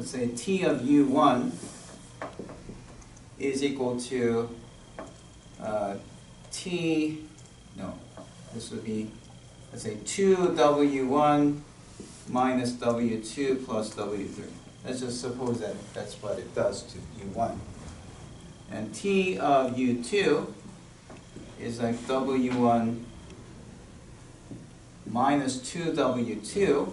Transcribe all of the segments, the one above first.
let's say T of U1 is equal to this would be, let's say 2W1 minus W2 plus W3. Let's just suppose that that's what it does to U1. And T of U2 is like W1 minus 2W2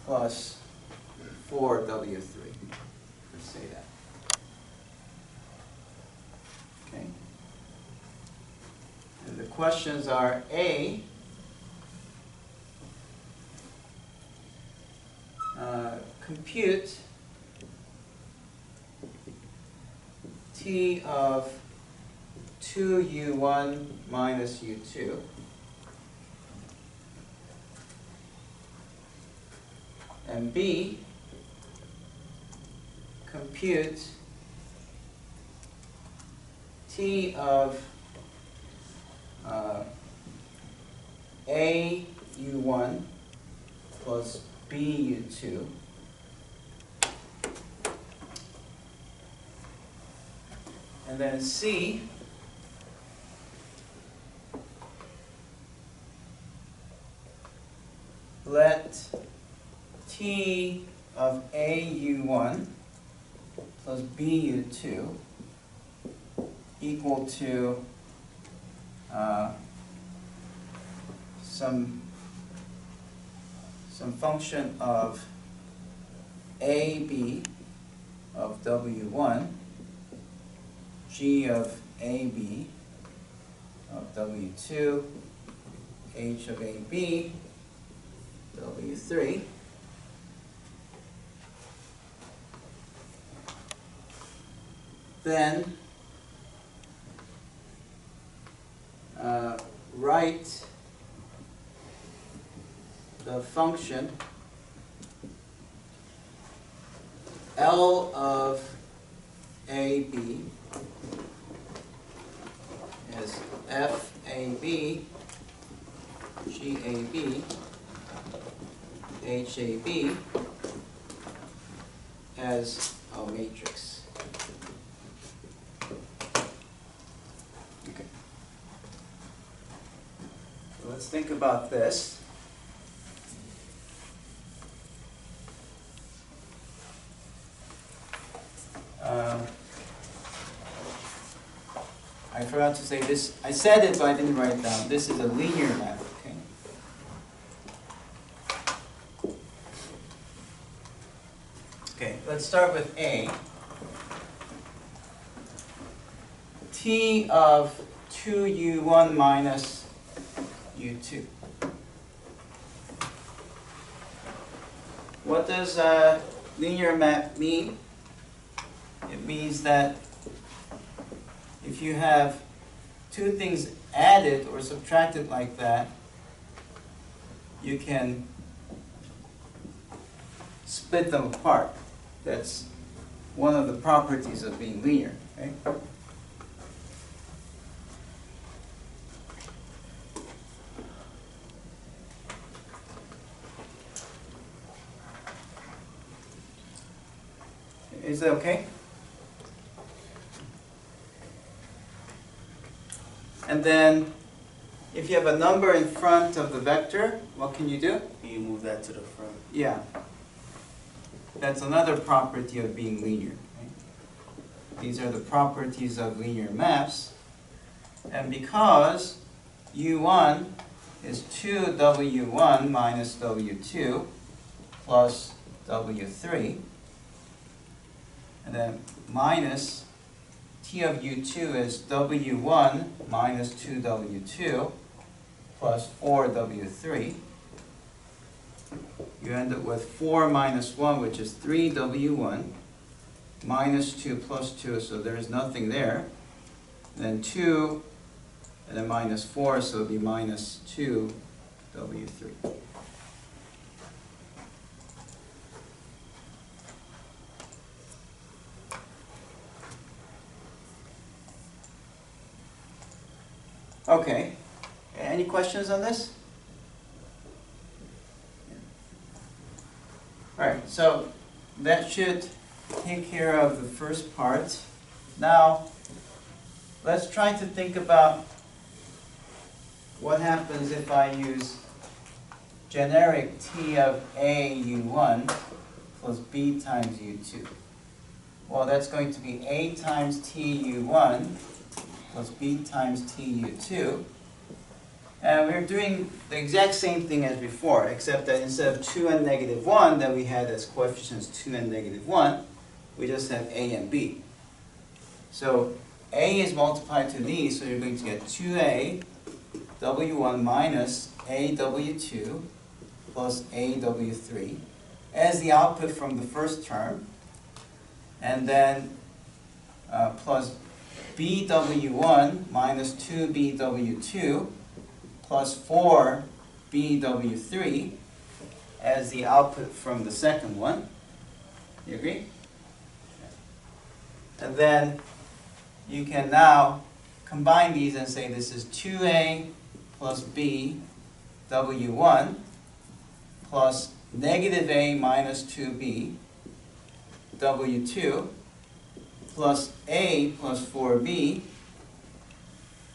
plus 4W3. Let's say that. Okay. And the questions are A, compute T of 2U1 minus U2 and B, compute T of A U1 plus B U2 and then C, let T of A U1 plus B U2 equal to some function of AB of W1, G of AB of W2, H of AB, W3. Then write the function L of AB as FAB, GAB, HAB as a matrix. Okay. So let's think about this. I forgot to say this. I said it, but I didn't write it down. This is a linear map. Okay. Okay. Let's start with A. T of 2U1 minus U2. What does a linear map mean? It means that if you have two things added or subtracted like that, you can split them apart. That's one of the properties of being linear. Okay? Is that okay? And then, if you have a number in front of the vector, what can you do? You move that to the front. Yeah. That's another property of being linear. Right? These are the properties of linear maps. And because U1 is 2W1 minus W2 plus W3, and then minus T of U2 is W1 minus 2W2 plus 4W3. You end up with 4 minus 1, which is 3W1, minus 2 plus 2, so there is nothing there. And then 2, and then minus 4, so it would be minus 2W3. Okay. Any questions on this? Alright, so that should take care of the first part. Now, let's try to think about what happens if I use generic T of A U1 plus B times U2. Well, that's going to be A times T U1 plus B times T U2. And we're doing the exact same thing as before, except that instead of 2 and negative 1 that we had as coefficients 2 and negative 1, we just have A and B. So A is multiplied to these, so you're going to get 2A W1 minus A W2 plus A W3 as the output from the first term, and then plus B W1 minus 2B W2 plus 4 BW3 as the output from the second one. You agree? And then you can now combine these and say this is 2A plus B W1 plus negative A minus 2B W2 plus A plus 4B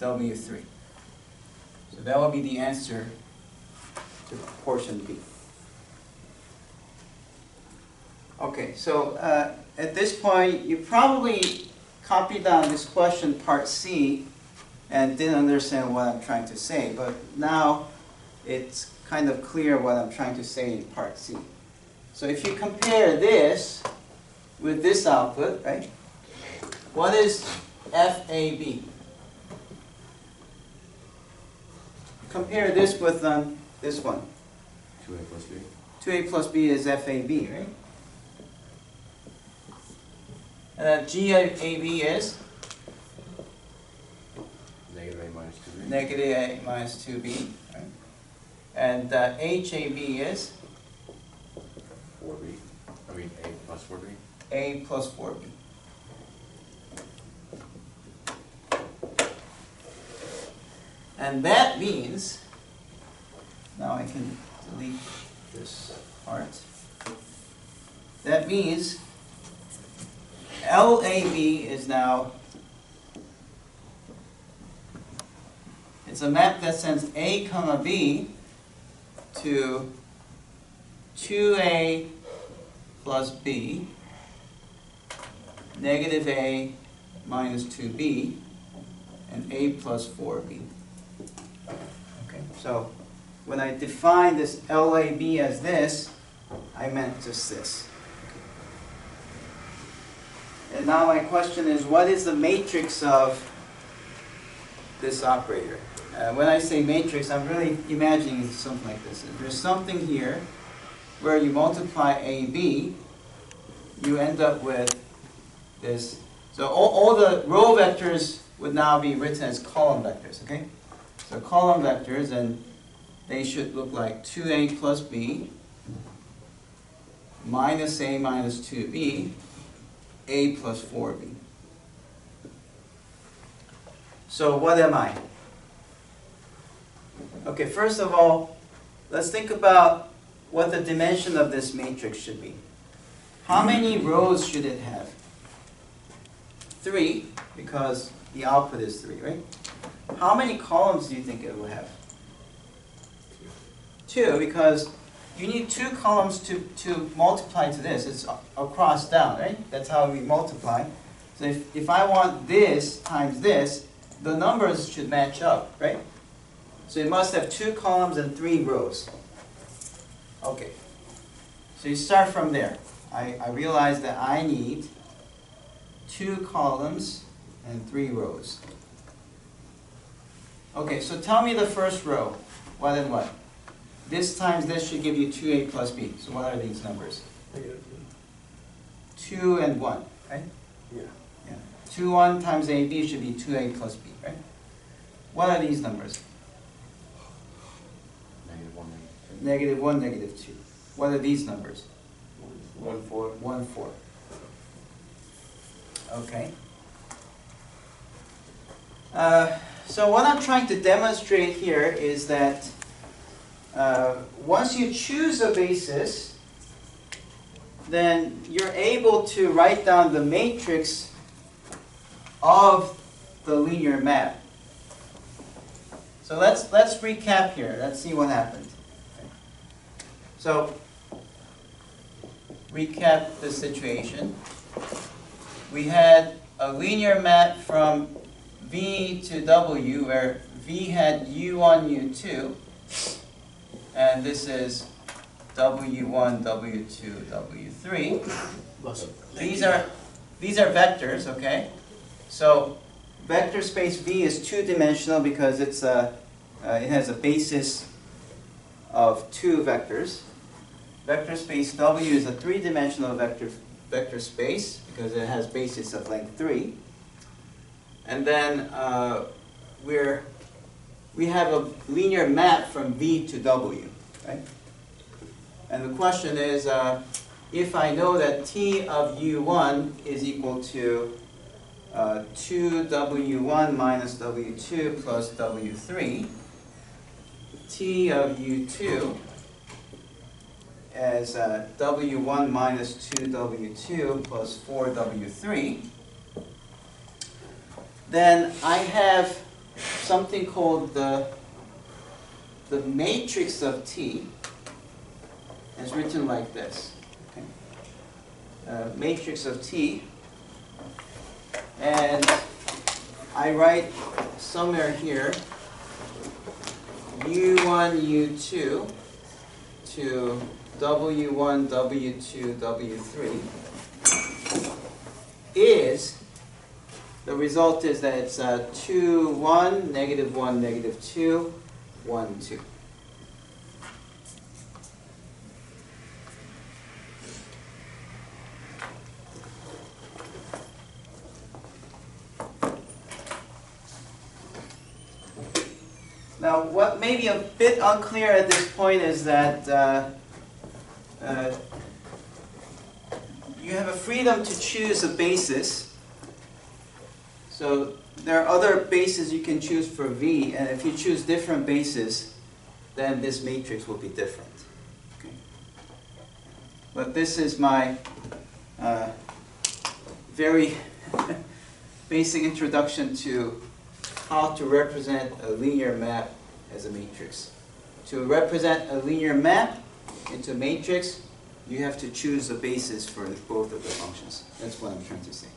W3. So that will be the answer to portion B. Okay, so at this point, you probably copied down this question, part C, and didn't understand what I'm trying to say. But now it's kind of clear what I'm trying to say in part C. So if you compare this with this output, right? What is FAB? Compare this with this one. 2A plus B. 2A plus B is FAB, right? And then GAB is? Negative A minus 2B. Negative A minus 2B. Right? And HAB is? 4B. I mean A plus 4B. A plus 4B. And that means, now I can delete this part. That means LAB is now, it's a map that sends A comma B to 2A plus B, negative A minus 2B, and A plus 4B. Okay, so when I define this LAB as this, I meant just this. And now my question is, what is the matrix of this operator? When I say matrix, I'm really imagining something like this. If there's something here where you multiply AB, you end up with this. So all the row vectors would now be written as column vectors, okay? So column vectors, and they should look like 2A plus B minus A minus 2B, A plus 4B. So what am I? Okay, first of all, let's think about what the dimension of this matrix should be. How many rows should it have? 3, because the output is 3, right? How many columns do you think it will have? 2, because you need 2 columns to multiply to this. It's across down, right? That's how we multiply. So if I want this times this, the numbers should match up, right? So it must have 2 columns and 3 rows. Okay. So you start from there. I realize that I need 2 columns and 3 rows. Okay, so tell me the first row. What and what? This times this should give you 2A plus B. So what are these numbers? 2 and 1, right? Yeah. Yeah. 2, 1 times AB should be 2A plus B, right? What are these numbers? Negative 1, negative 2. Negative 1, negative 2. What are these numbers? 1, 4. 1, 4. Okay. So what I'm trying to demonstrate here is that once you choose a basis, then you're able to write down the matrix of the linear map. So let's recap here. Let's see what happened. So recap the situation. We had a linear map from V to W where V had U1, U2, and this is W1, W2, W3. These are vectors, okay? So vector space V is two-dimensional because it has a basis of two vectors. Vector space W is a three-dimensional vector space because it has basis of length 3. And then we have a linear map from V to W, right? And the question is, if I know that T of U1 is equal to 2W1 minus W2 plus W3, T of U2 as W1 minus 2W2 plus 4W3, then I have something called the matrix of T. It's written like this. Okay. Matrix of T. And I write somewhere here U1, U2 to W1, W2, W3 is, the result is that it's 2, 1, negative 1, negative 2, 1, 2. Now, what may be a bit unclear at this point is that you have a freedom to choose a basis. So there are other bases you can choose for V, and if you choose different bases, then this matrix will be different. Okay. But this is my very basic introduction to how to represent a linear map as a matrix. To represent a linear map into a matrix, you have to choose a basis for both of the functions. That's what I'm trying to say.